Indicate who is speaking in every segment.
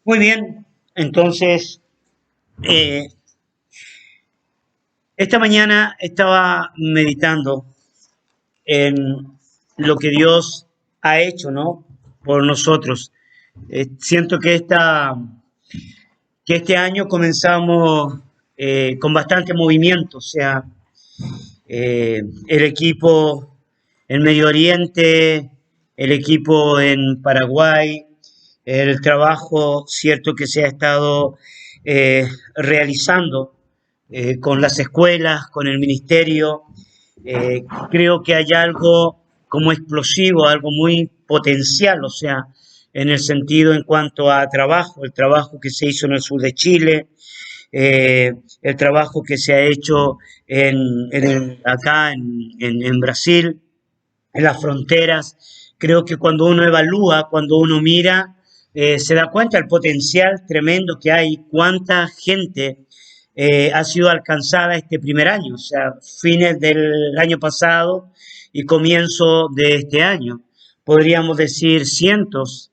Speaker 1: Muy bien, entonces, eh, esta mañana estaba meditando en lo que Dios ha hecho, ¿no? Por nosotros. Siento que este año comenzamos con bastante movimiento, o sea, el equipo en Medio Oriente, el equipo en Paraguay, el trabajo cierto que se ha estado realizando con las escuelas, con el ministerio. Creo que hay algo como explosivo, algo muy potencial, o sea, en el sentido en cuanto a trabajo, el trabajo que se hizo en el sur de Chile, el trabajo que se ha hecho acá en Brasil, en las fronteras. Creo que cuando uno evalúa, cuando uno mira, se da cuenta del potencial tremendo que hay, cuánta gente ha sido alcanzada este primer año, o sea, fines del año pasado y comienzo de este año. Podríamos decir cientos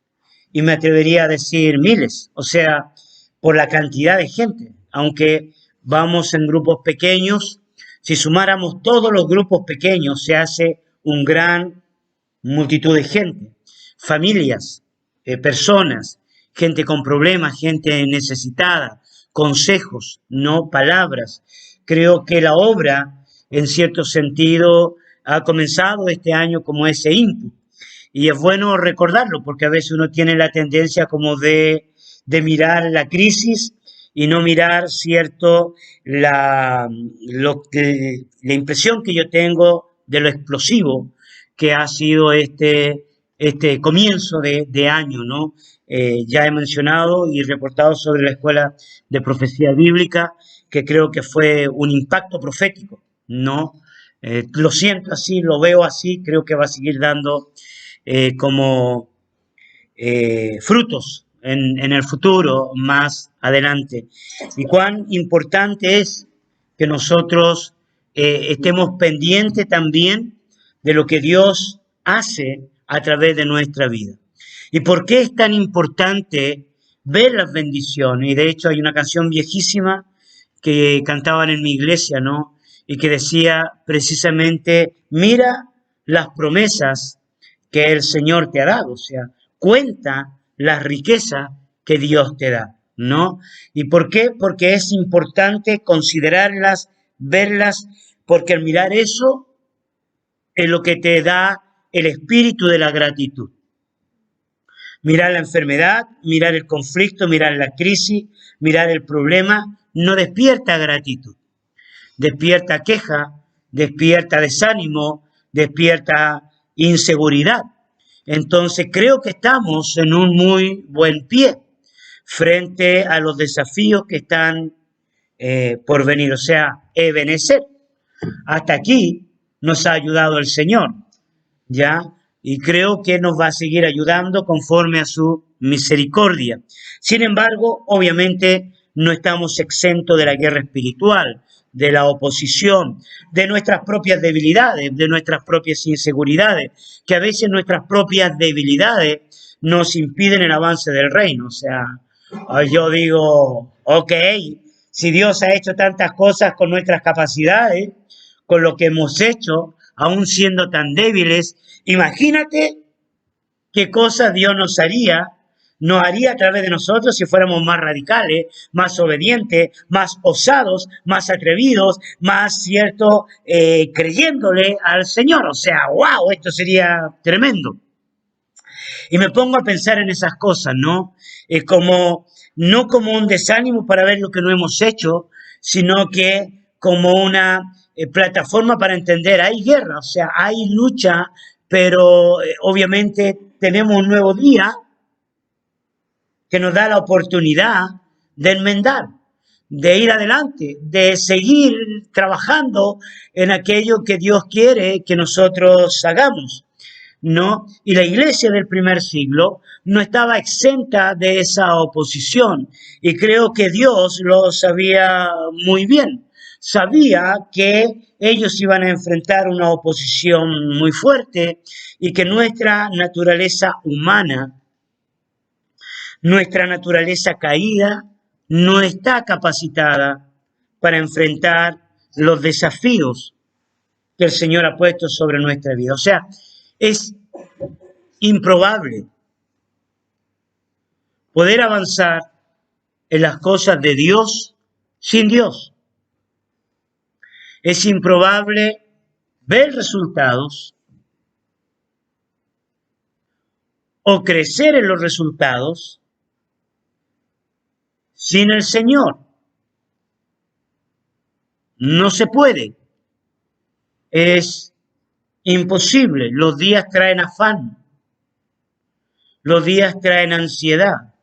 Speaker 1: y me atrevería a decir miles, o sea, por la cantidad de gente, aunque vamos en grupos pequeños, si sumáramos todos los grupos pequeños se hace un gran multitud de gente, familias, personas, gente con problemas, gente necesitada, consejos, no palabras. Creo que la obra, en cierto sentido, ha comenzado este año como ese input. Y es bueno recordarlo porque a veces uno tiene la tendencia como de mirar la crisis y no mirar, cierto, la impresión que yo tengo de lo explosivo que ha sido este comienzo de año, ¿no? Ya he mencionado y reportado sobre la Escuela de Profecía Bíblica, que creo que fue un impacto profético, ¿no? Lo siento así, lo veo así, creo que va a seguir dando como frutos en el futuro más adelante. Y cuán importante es que nosotros estemos pendientes también de lo que Dios hace a través de nuestra vida. ¿Y por qué es tan importante ver las bendiciones? Y de hecho hay una canción viejísima que cantaban en mi iglesia, ¿no? Y que decía precisamente, mira las promesas que el Señor te ha dado, o sea, cuenta las riquezas que Dios te da, ¿no? ¿Y por qué? Porque es importante considerarlas, verlas, porque al mirar eso es lo que te da el espíritu de la gratitud. Mirar la enfermedad, mirar el conflicto, mirar la crisis, mirar el problema, no despierta gratitud, despierta queja, despierta desánimo, despierta inseguridad. Entonces creo que estamos en un muy buen pie frente a los desafíos que están por venir, o sea, Ebenezer. Hasta aquí nos ha ayudado el Señor, ¿ya? Y creo que nos va a seguir ayudando conforme a su misericordia. Sin embargo, obviamente no estamos exentos de la guerra espiritual, de la oposición, de nuestras propias debilidades, de nuestras propias inseguridades, que a veces nuestras propias debilidades nos impiden el avance del reino. O sea, yo digo, ok, si Dios ha hecho tantas cosas con nuestras capacidades, con lo que hemos hecho, aún siendo tan débiles, imagínate qué cosas Dios nos haría a través de nosotros si fuéramos más radicales, más obedientes, más osados, más atrevidos, más, cierto, creyéndole al Señor. O sea, wow, esto sería tremendo. Y me pongo a pensar en esas cosas, ¿no? No como un desánimo para ver lo que no hemos hecho, sino que como una plataforma para entender, hay guerra, o sea, hay lucha, pero obviamente tenemos un nuevo día que nos da la oportunidad de enmendar, de ir adelante, de seguir trabajando en aquello que Dios quiere que nosotros hagamos. ¿No? Y la iglesia del primer siglo no estaba exenta de esa oposición. Y creo que Dios lo sabía muy bien. Sabía que ellos iban a enfrentar una oposición muy fuerte y que nuestra naturaleza humana Nuestra naturaleza caída no está capacitada para enfrentar los desafíos que el Señor ha puesto sobre nuestra vida. O sea, es improbable poder avanzar en las cosas de Dios sin Dios. Es improbable ver resultados o crecer en los resultados sin el Señor. No se puede. Es imposible. Los días traen afán. Los días traen ansiedad.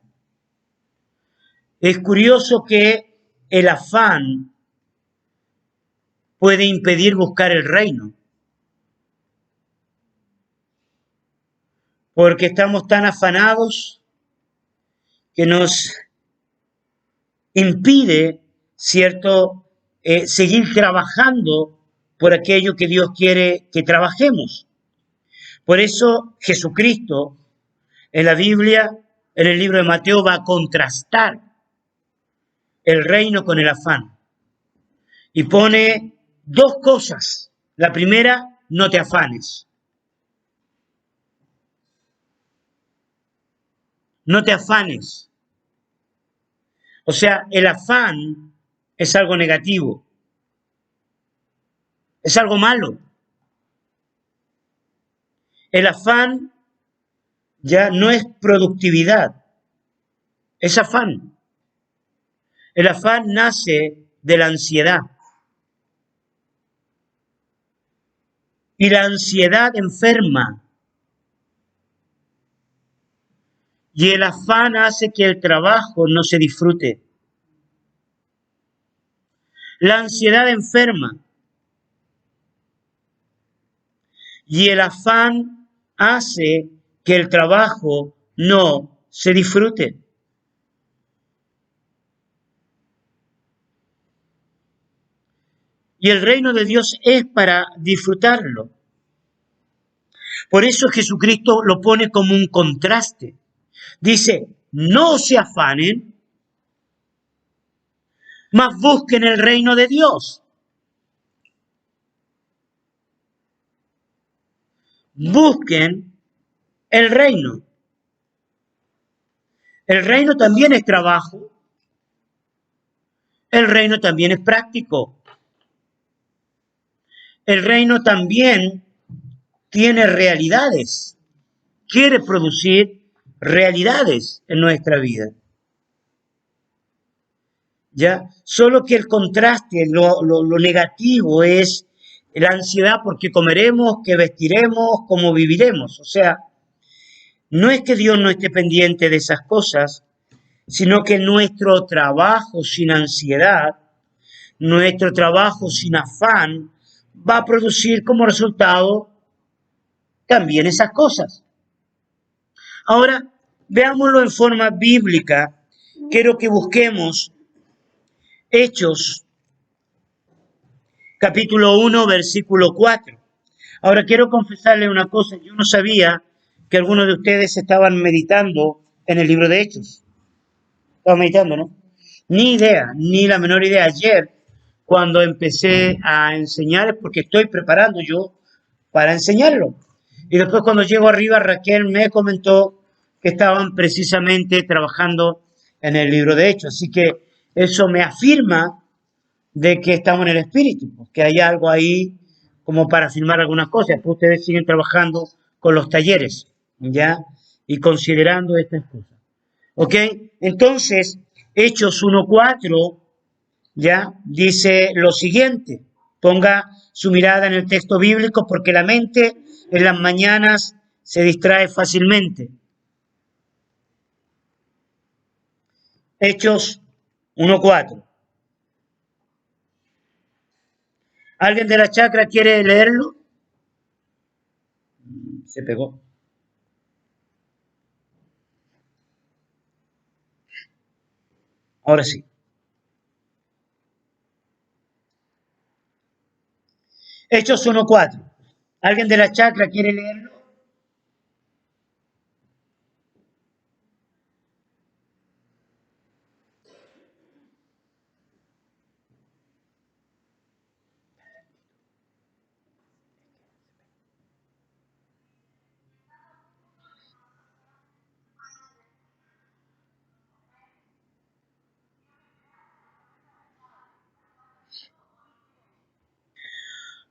Speaker 1: Es curioso que el afán puede impedir buscar el reino. Porque estamos tan afanados que nos impide, ¿cierto?, seguir trabajando por aquello que Dios quiere que trabajemos. Por eso Jesucristo en la Biblia, en el libro de Mateo, va a contrastar el reino con el afán. Y pone dos cosas. La primera, no te afanes. No te afanes. O sea, el afán es algo negativo. Es algo malo. El afán ya no es productividad, es afán. El afán nace de la ansiedad. Y la ansiedad enferma. Y el afán hace que el trabajo no se disfrute. La ansiedad enferma. Y el afán hace que el trabajo no se disfrute. Y el reino de Dios es para disfrutarlo. Por eso Jesucristo lo pone como un contraste. Dice, no se afanen, mas busquen el reino de Dios. Busquen el reino. El reino también es trabajo. El reino también es práctico. El reino también tiene realidades. Quiere producir realidades en nuestra vida. ¿Ya? Solo que el contraste, lo negativo es la ansiedad porque comeremos, que vestiremos, cómo viviremos. O sea, no es que Dios no esté pendiente de esas cosas, sino que nuestro trabajo sin ansiedad, nuestro trabajo sin afán, va a producir como resultado también esas cosas. Ahora, veámoslo en forma bíblica. Quiero que busquemos Hechos, capítulo 1, versículo 4. Ahora, quiero confesarle una cosa. Yo no sabía que algunos de ustedes estaban meditando en el libro de Hechos. Estaban meditando, ¿no? Ni idea, ni la menor idea. Ayer, cuando empecé a enseñar, es porque estoy preparando yo para enseñarlo. Y después cuando llego arriba, Raquel me comentó que estaban precisamente trabajando en el libro de Hechos. Así que eso me afirma de que estamos en el espíritu, que hay algo ahí como para firmar algunas cosas. Después ustedes siguen trabajando con los talleres, ¿ya? Y considerando estas cosas. ¿Ok? Entonces, Hechos 1:4, ¿ya? Dice lo siguiente. Ponga su mirada en el texto bíblico porque la mente en las mañanas se distrae fácilmente. Hechos 1:4. ¿Alguien de la chacra quiere leerlo? Se pegó. Ahora sí. Hechos 1:4. ¿Alguien de la chacra quiere leerlo?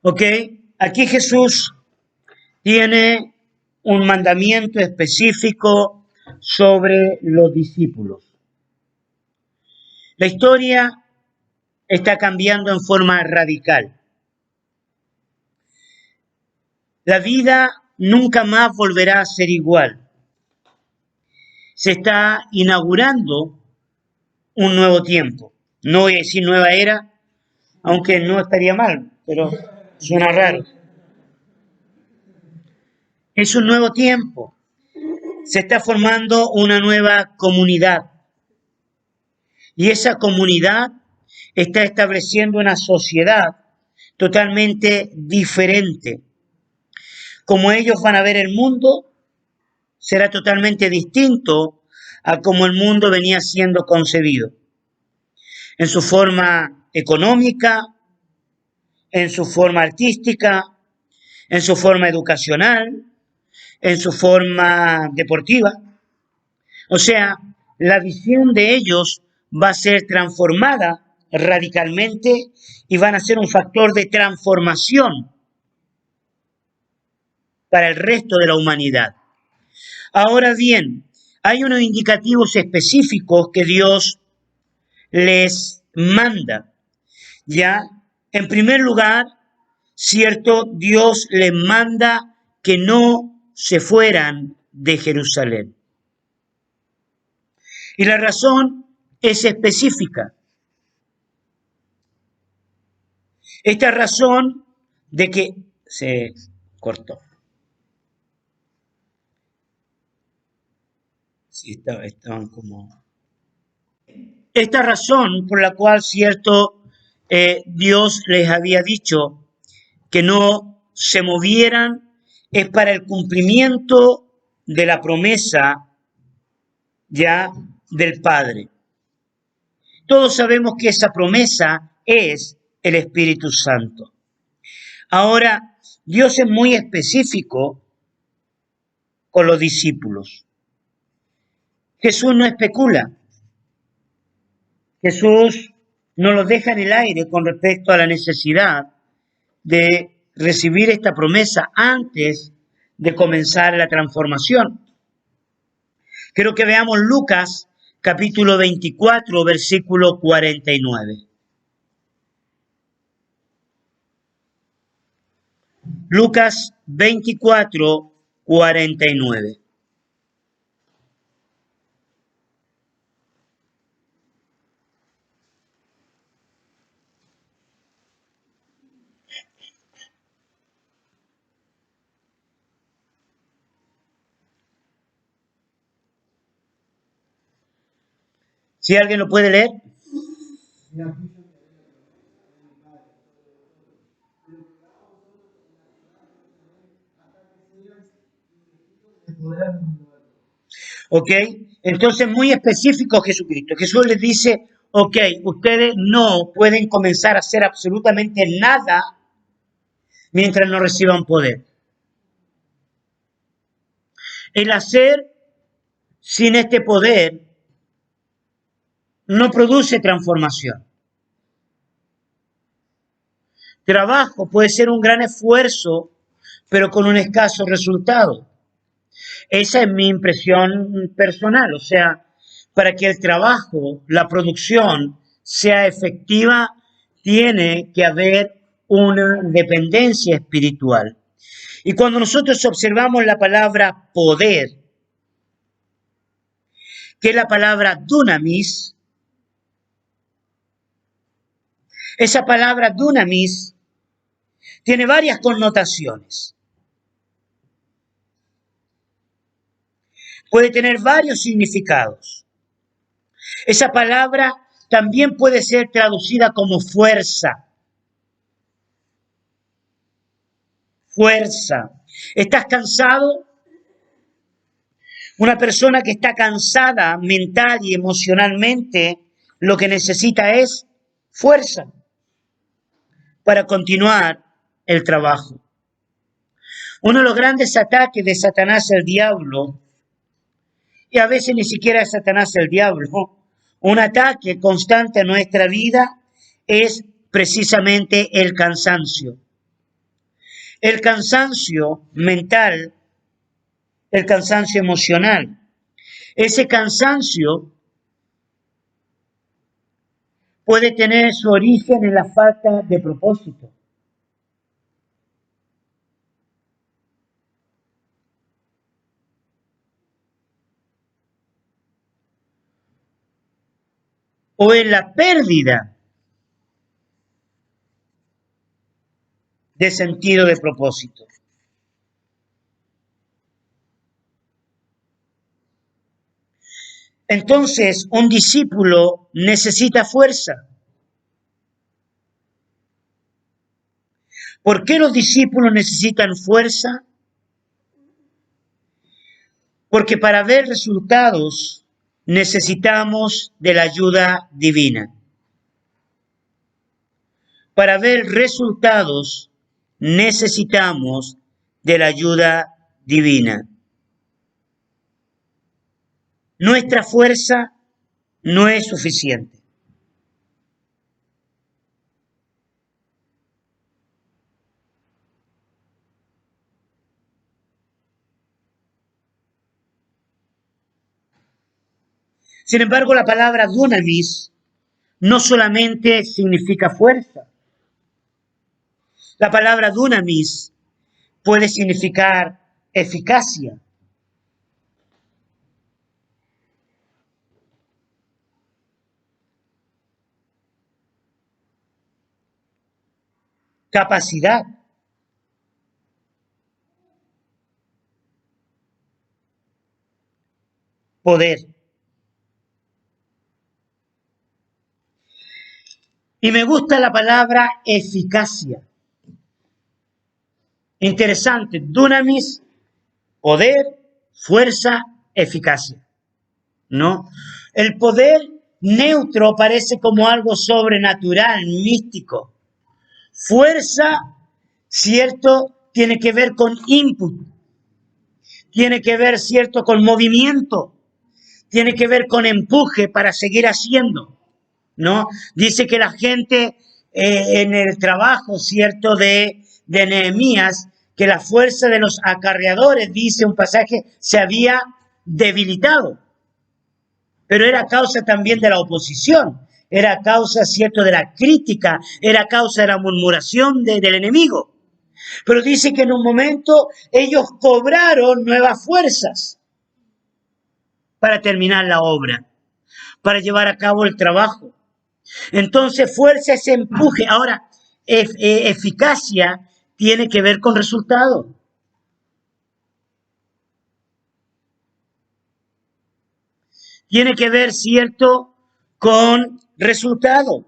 Speaker 1: ¿Ok? Aquí Jesús tiene un mandamiento específico sobre los discípulos. La historia está cambiando en forma radical. La vida nunca más volverá a ser igual. Se está inaugurando un nuevo tiempo. No voy a decir nueva era, aunque no estaría mal, pero suena raro. Es un nuevo tiempo. Se está formando una nueva comunidad. Y esa comunidad está estableciendo una sociedad totalmente diferente. Como ellos van a ver el mundo, será totalmente distinto a como el mundo venía siendo concebido. En su forma económica, en su forma artística, en su forma educacional, en su forma deportiva. O sea, la visión de ellos va a ser transformada radicalmente y van a ser un factor de transformación para el resto de la humanidad. Ahora bien, hay unos indicativos específicos que Dios les manda. Ya, en primer lugar, cierto, Dios les manda que no se fueran de Jerusalén. Y la razón es específica. Esta razón de que se cortó. Sí, estaban como... Esta razón por la cual, cierto, Dios les había dicho que no se movieran es para el cumplimiento de la promesa ya del Padre. Todos sabemos que esa promesa es el Espíritu Santo. Ahora, Dios es muy específico con los discípulos. Jesús no especula. Jesús no los deja en el aire con respecto a la necesidad de recibir esta promesa antes de comenzar la transformación. Quiero que veamos Lucas capítulo 24, versículo 49. Lucas 24, 49. Si alguien lo puede leer. ¿Ok? Entonces, muy específico Jesucristo. Jesús les dice, ok, ustedes no pueden comenzar a hacer absolutamente nada mientras no reciban poder. El hacer sin este poder no produce transformación. Trabajo puede ser un gran esfuerzo, pero con un escaso resultado. Esa es mi impresión personal. O sea, para que el trabajo, la producción sea efectiva, tiene que haber una dependencia espiritual. Y cuando nosotros observamos la palabra poder, que es la palabra dunamis, esa palabra dunamis tiene varias connotaciones. Puede tener varios significados. Esa palabra también puede ser traducida como fuerza. Fuerza. ¿Estás cansado? Una persona que está cansada mental y emocionalmente, lo que necesita es fuerza para continuar el trabajo. Uno de los grandes ataques de Satanás el diablo, y a veces ni siquiera es Satanás el diablo, un ataque constante a nuestra vida es precisamente el cansancio. el cansancio mental, el cansancio emocional. Ese cansancio puede tener su origen en la falta de propósito. O en la pérdida de sentido de propósito. Entonces, un discípulo necesita fuerza. ¿Por qué los discípulos necesitan fuerza? Porque para ver resultados necesitamos de la ayuda divina. Para ver resultados necesitamos de la ayuda divina. Nuestra fuerza no es suficiente. Sin embargo, la palabra dunamis no solamente significa fuerza. La palabra dunamis puede significar eficacia. Capacidad. Poder. Y me gusta la palabra eficacia. Interesante. Dunamis, poder, fuerza, eficacia. ¿No? El poder neutro parece como algo sobrenatural, místico. Fuerza, cierto, tiene que ver con input. Tiene que ver, cierto, con movimiento. Tiene que ver con empuje para seguir haciendo, ¿no? Dice que la gente en el trabajo, cierto, de Nehemías, que la fuerza de los acarreadores, dice un pasaje, se había debilitado. Pero era causa también de la oposición, era causa, cierto, de la crítica, era causa de la murmuración del enemigo. Pero dice que en un momento ellos cobraron nuevas fuerzas para terminar la obra, para llevar a cabo el trabajo. Entonces, fuerza es empuje. Ahora, eficacia tiene que ver con resultado. Tiene que ver, cierto, con resultado.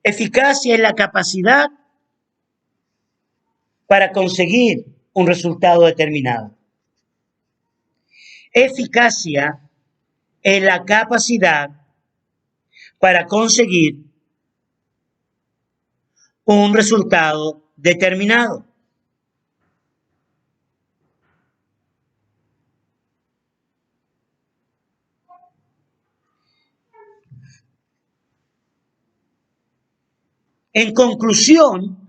Speaker 1: Eficacia es la capacidad para conseguir un resultado determinado. Eficacia es la capacidad para conseguir un resultado determinado. En conclusión,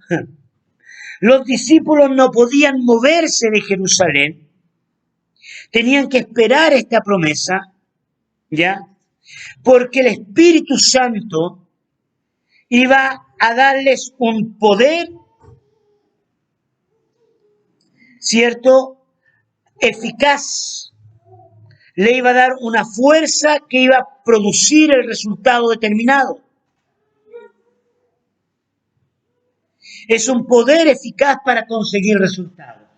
Speaker 1: los discípulos no podían moverse de Jerusalén, tenían que esperar esta promesa, ¿ya? Porque el Espíritu Santo iba a darles un poder, ¿cierto?, eficaz. Le iba a dar una fuerza que iba a producir el resultado determinado. Es un poder eficaz para conseguir resultados.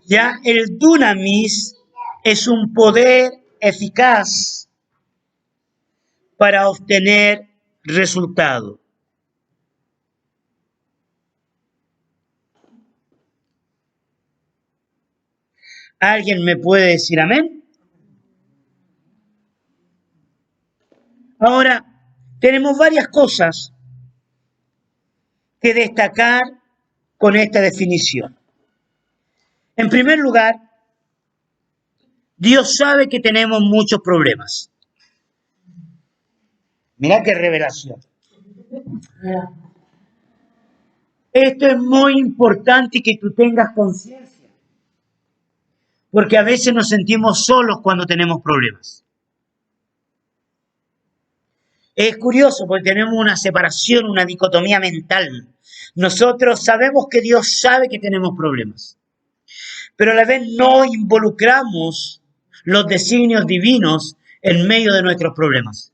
Speaker 1: Ya el dunamis es un poder eficaz para obtener resultados. ¿Alguien me puede decir amén? Ahora, tenemos varias cosas que destacar con esta definición. En primer lugar, Dios sabe que tenemos muchos problemas. Mira qué revelación. Esto es muy importante que tú tengas conciencia, porque a veces nos sentimos solos cuando tenemos problemas. Es curioso porque tenemos una separación, una dicotomía mental. Nosotros sabemos que Dios sabe que tenemos problemas, pero a la vez no involucramos los designios divinos en medio de nuestros problemas.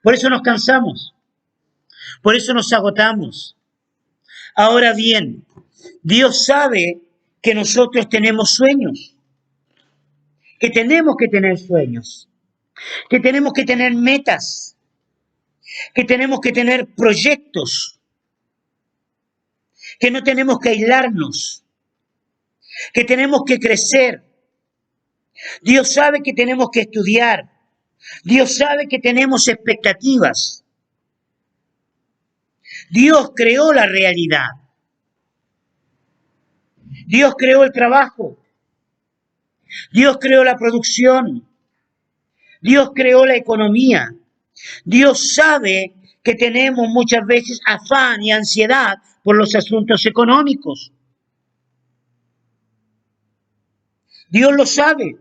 Speaker 1: Por eso nos cansamos, por eso nos agotamos. Ahora bien, Dios sabe que nosotros tenemos sueños, que tenemos que tener sueños, que tenemos que tener metas, que tenemos que tener proyectos, que no tenemos que aislarnos, que tenemos que crecer. Dios sabe que tenemos que estudiar. Dios sabe que tenemos expectativas. Dios creó la realidad. Dios creó el trabajo. Dios creó la producción. Dios creó la economía. Dios sabe que tenemos muchas veces afán y ansiedad por los asuntos económicos. Dios lo sabe.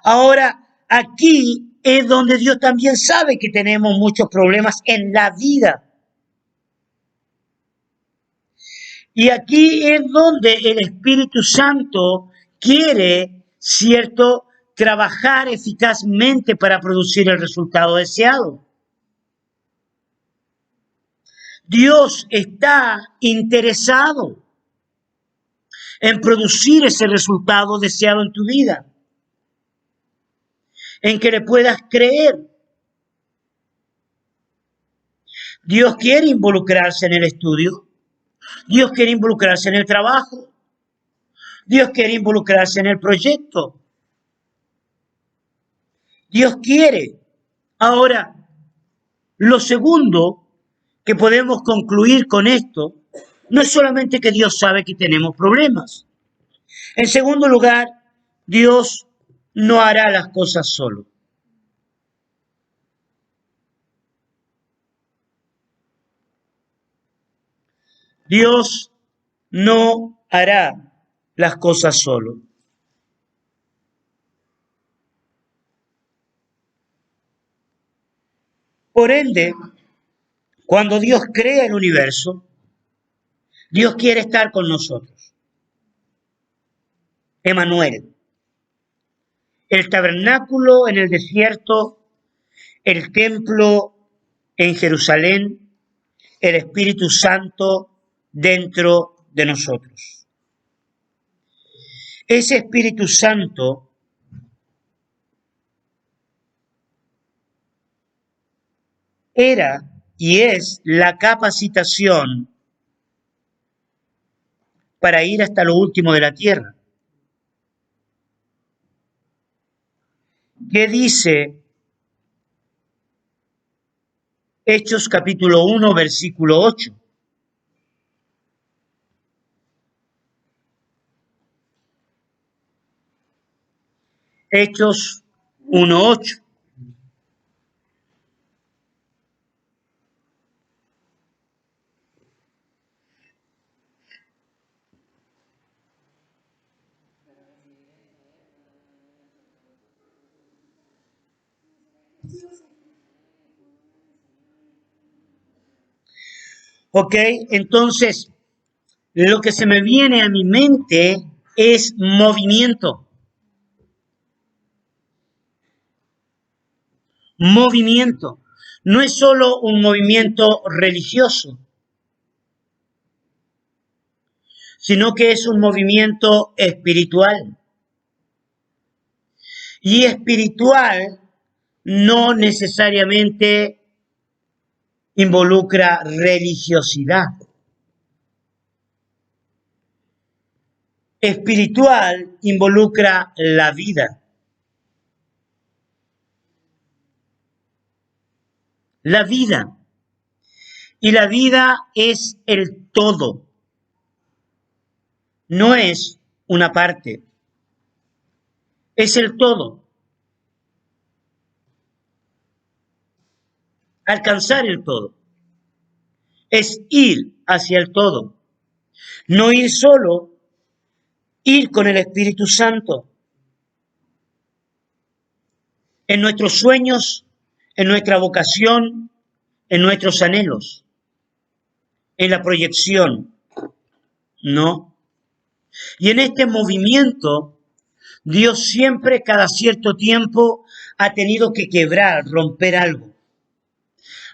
Speaker 1: Ahora, aquí es donde Dios también sabe que tenemos muchos problemas en la vida. Y aquí es donde el Espíritu Santo quiere, ¿cierto?, trabajar eficazmente para producir el resultado deseado. Dios está interesado en producir ese resultado deseado en tu vida, en que le puedas creer. Dios quiere involucrarse en el estudio, Dios quiere involucrarse en el trabajo, Dios quiere involucrarse en el proyecto. Dios quiere. Ahora, lo segundo que podemos concluir con esto no es solamente que Dios sabe que tenemos problemas. En segundo lugar, Dios no hará las cosas solo. Dios no hará las cosas solo. Por ende, cuando Dios crea el universo, Dios quiere estar con nosotros. Emanuel. El tabernáculo en el desierto, el templo en Jerusalén, el Espíritu Santo dentro de nosotros. Ese Espíritu Santo era y es la capacitación para ir hasta lo último de la tierra. ¿Qué dice Hechos capítulo 1, versículo 8? Hechos 1:8. Ok, entonces lo que se me viene a mi mente es movimiento. Movimiento. No es solo un movimiento religioso, sino que es un movimiento espiritual. Y espiritual no necesariamente involucra religiosidad. Espiritual involucra la vida. La vida. Y la vida es el todo. No es una parte. es el todo, alcanzar el todo, es ir hacia el todo, no ir solo, ir con el Espíritu Santo en nuestros sueños, en nuestra vocación, en nuestros anhelos, en la proyección, ¿no? Y en este movimiento, Dios siempre, cada cierto tiempo, ha tenido que quebrar, romper algo.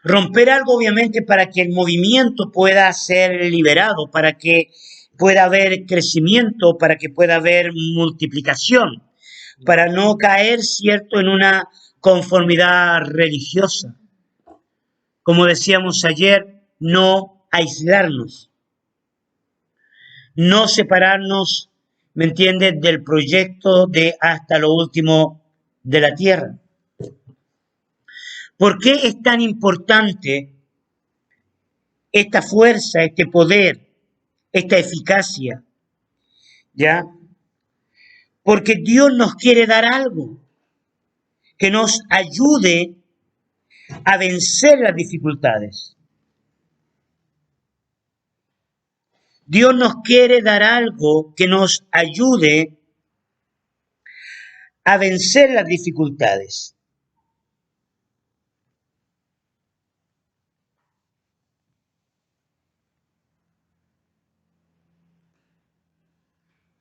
Speaker 1: Romper algo, obviamente, para que el movimiento pueda ser liberado, para que pueda haber crecimiento, para que pueda haber multiplicación, para no caer, cierto, en una conformidad religiosa. Como decíamos ayer, no aislarnos, no separarnos, ¿me entiendes?, del proyecto de hasta lo último de la tierra. ¿Por qué es tan importante esta fuerza, este poder, esta eficacia? ¿Ya? Porque Dios nos quiere dar algo que nos ayude a vencer las dificultades. Dios nos quiere dar algo que nos ayude a vencer las dificultades.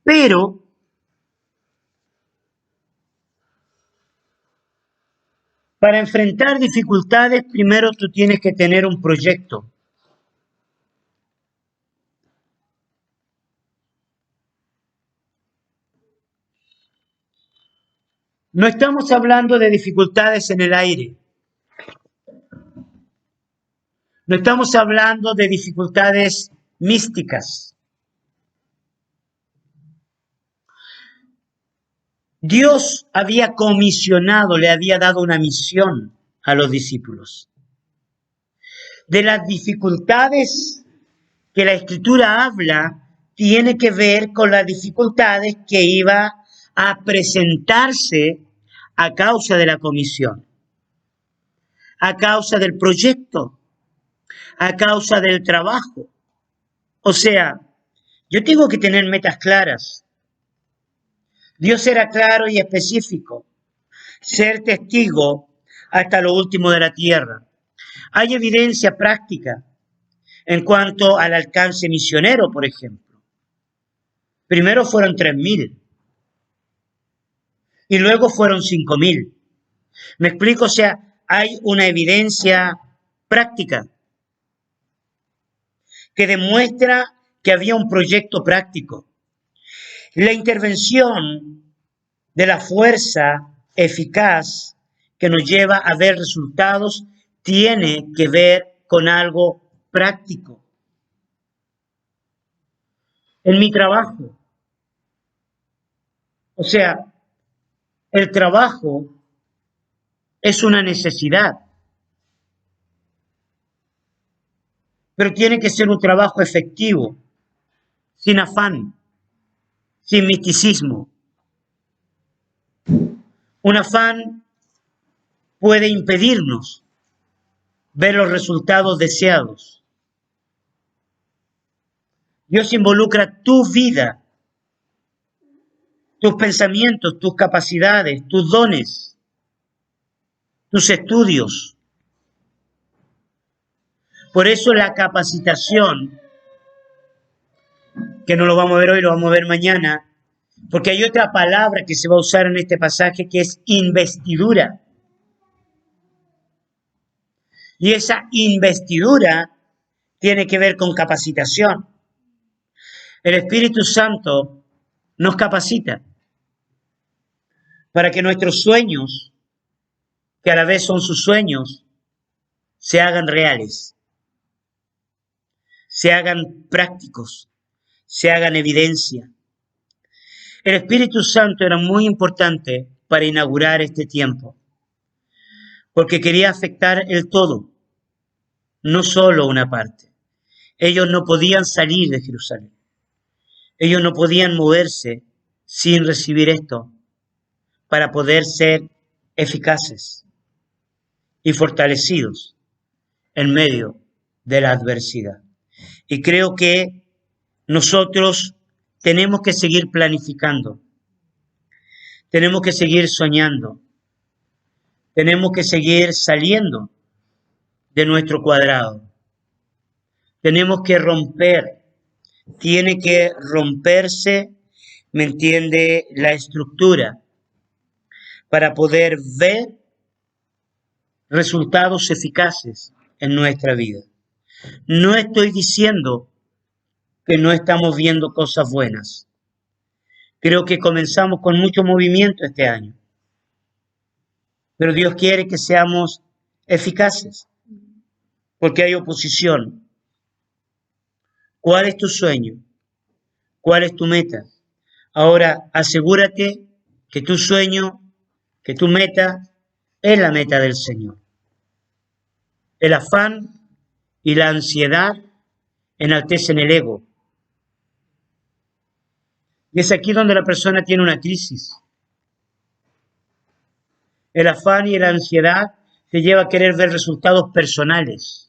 Speaker 1: Pero para enfrentar dificultades, primero tú tienes que tener un proyecto. No estamos hablando de dificultades en el aire. No estamos hablando de dificultades místicas. Dios había comisionado, le había dado una misión a los discípulos. De las dificultades que la Escritura habla, tiene que ver con las dificultades que iba a presentarse a causa de la comisión, a causa del proyecto, a causa del trabajo. O sea, yo tengo que tener metas claras. Dios era claro y específico. Ser testigo hasta lo último de la tierra. Hay evidencia práctica en cuanto al alcance misionero, por ejemplo. Primero fueron 3.000 y luego fueron 5.000. ¿Me explico? O sea, hay una evidencia práctica que demuestra que había un proyecto práctico. La intervención de la fuerza eficaz que nos lleva a ver resultados tiene que ver con algo práctico. En mi trabajo, o sea, el trabajo es una necesidad, pero tiene que ser un trabajo efectivo, sin afán, sin misticismo. Un afán puede impedirnos ver los resultados deseados. Dios involucra tu vida, tus pensamientos, tus capacidades, tus dones, tus estudios. Por eso la capacitación, que no lo vamos a ver hoy, lo vamos a ver mañana, porque hay otra palabra que se va a usar en este pasaje que es investidura. Y esa investidura tiene que ver con capacitación. El Espíritu Santo nos capacita para que nuestros sueños, que a la vez son sus sueños, se hagan reales, se hagan prácticos, se hagan evidencia. El Espíritu Santo era muy importante para inaugurar este tiempo, porque quería afectar el todo, no solo una parte. Ellos no podían salir de Jerusalén. Ellos no podían moverse sin recibir esto, para poder ser eficaces y fortalecidos en medio de la adversidad. Y creo que nosotros tenemos que seguir planificando, tenemos que seguir soñando, tenemos que seguir saliendo de nuestro cuadrado. Tenemos que romper, tiene que romperse, ¿me entiende?, la estructura para poder ver resultados eficaces en nuestra vida. No estoy diciendo que no estamos viendo cosas buenas. Creo que comenzamos con mucho movimiento este año. Pero Dios quiere que seamos eficaces, porque hay oposición. ¿Cuál es tu sueño? ¿Cuál es tu meta? Ahora, asegúrate que tu sueño, que tu meta, es la meta del Señor. El afán y la ansiedad enaltecen el ego. Y es aquí donde la persona tiene una crisis. El afán y la ansiedad te lleva a querer ver resultados personales.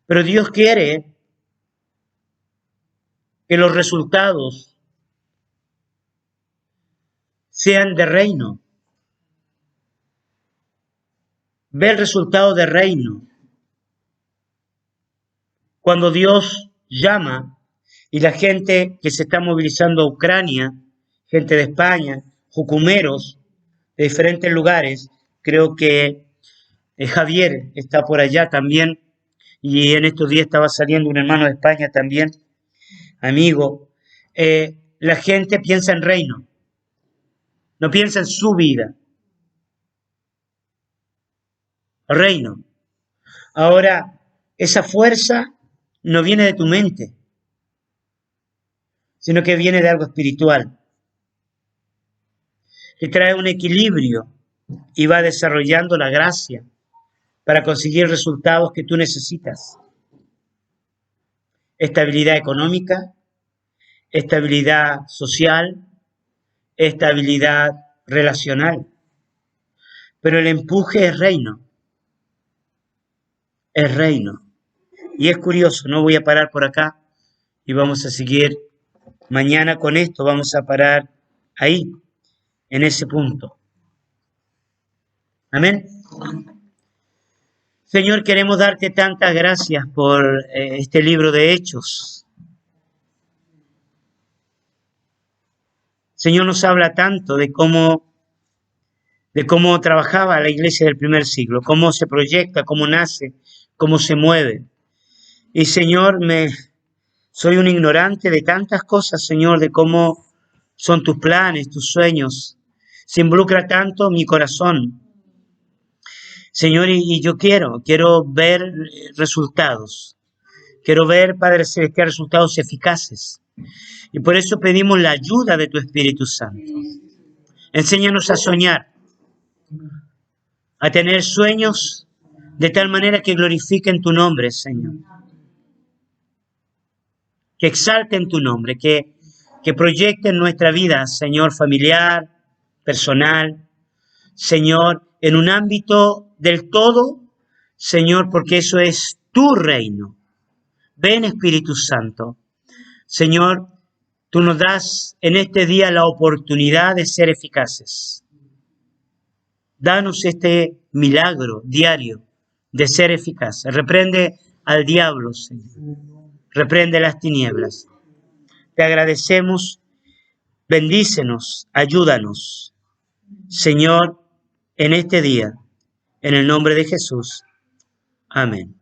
Speaker 1: Pero Dios quiere que los resultados sean de reino. Ve el resultado de reino. Cuando Dios llama y la gente que se está movilizando a Ucrania, gente de España, jucumeros de diferentes lugares, creo que Javier está por allá también, y en estos días estaba saliendo un hermano de España también, amigo. La gente piensa en reino, no piensa en su vida. Reino. Ahora, esa fuerza no viene de tu mente, sino que viene de algo espiritual, que trae un equilibrio y va desarrollando la gracia para conseguir resultados que tú necesitas. Estabilidad económica, estabilidad social, estabilidad relacional. Pero el empuje es reino. Es reino. Y es curioso, no voy a parar por acá y vamos a seguir mañana con esto, vamos a parar ahí, en ese punto. Amén. Señor, queremos darte tantas gracias por este libro de Hechos. Señor, nos habla tanto de cómo trabajaba la iglesia del primer siglo, cómo se proyecta, cómo nace, cómo se mueve. Y Señor, soy un ignorante de tantas cosas, Señor, de cómo son tus planes, tus sueños. Se involucra tanto mi corazón. Señor, y yo quiero ver resultados. Quiero ver, Padre Celestial, resultados eficaces. Y por eso pedimos la ayuda de tu Espíritu Santo. Enséñanos a soñar, a tener sueños de tal manera que glorifiquen tu nombre, Señor. Que exalten tu nombre, que proyecten nuestra vida, Señor, familiar, personal, Señor, en un ámbito del todo, Señor, porque eso es tu reino. Ven, Espíritu Santo. Señor, tú nos das en este día la oportunidad de ser eficaces. Danos este milagro diario de ser eficaces. Reprende al diablo, Señor. Reprende las tinieblas. Te agradecemos. Bendícenos, ayúdanos, Señor, en este día. En el nombre de Jesús. Amén.